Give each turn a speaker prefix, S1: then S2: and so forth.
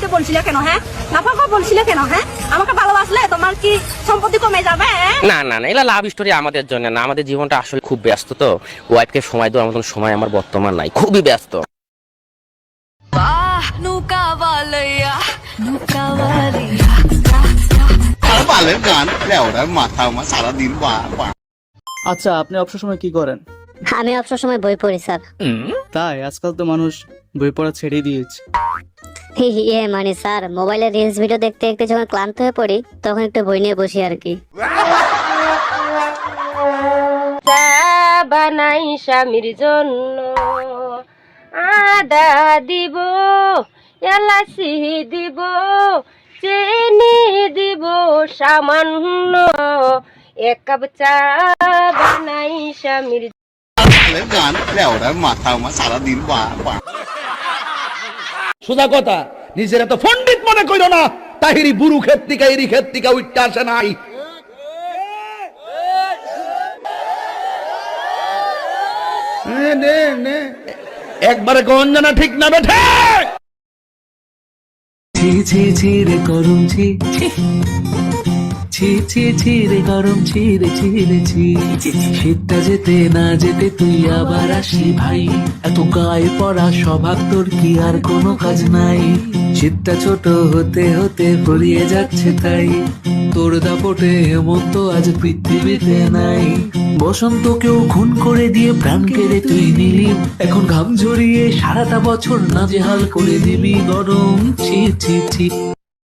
S1: আমাকে বলছিলে কেন? হ্যাঁ, নাফাকা বলছিলে কেন? হ্যাঁ, আমাকে ভালোবাসলে তোমার কি সম্পত্তি কমে যাবে?
S2: না না না, এগুলা লাভ স্টোরি আমাদের জন্য না। আমাদের জীবনটা আসলে খুব ব্যস্ত, তো ওয়াইফকে সময় দেওয়ার মতন সময় আমার বর্তমান নাই, খুবই ব্যস্ত।
S3: আচ্ছা, আপনি অবসর সময় কি করেন?
S4: আমি অবসর সময় বই পড়ি স্যার।
S3: তাই? আজকাল তো মানুষ বই পড়া ছেড়েই দিয়েছে।
S4: মানে স্যার, মোবাইলে রিলস ভিডিও দেখতে দেখতে যখন ক্লান্ত হয়ে পড়ি তখন একটু বই নিয়ে বসি আর কি।
S5: চা বানাই স্বামীর জন্য, আদা দিব, এলাচি দিব, চিনি দিব সামান্য, এক কাপ চা বানাই স্বামীর।
S6: সোজা কথা, নিজের এত পণ্ডিত মনে কইরো না। তাহিরি বুরু ক্ষেত্রিকা এরি ক্ষেত্রিকা উঠতে আসে নাই। একবারে গঞ্জনা ঠিক না বেঠে।
S7: ছি ছি ছি রে গরম ছি, ছি ছি ছি রে গরম ছি রে ছি রে ছি। শীতটা যেতে না যেতে তুই আবার আসলি ভাই, এত গায়ে পড়া স্বভাব তোর কি আর কোনো কাজ নাই? শীতটা ছোট হতে হতে ফুরিয়ে যাচ্ছে তাই, তোর দাপটে হেমন্ত আজ পৃথিবীতে নাই। বসন্তকেও খুন করে দিয়ে প্রাণ কেড়ে তুই নিলি, এখন ঘাম ঝরিয়ে সারাটা বছর নাজেহাল করে দিবি গরম ছি ছি ছি।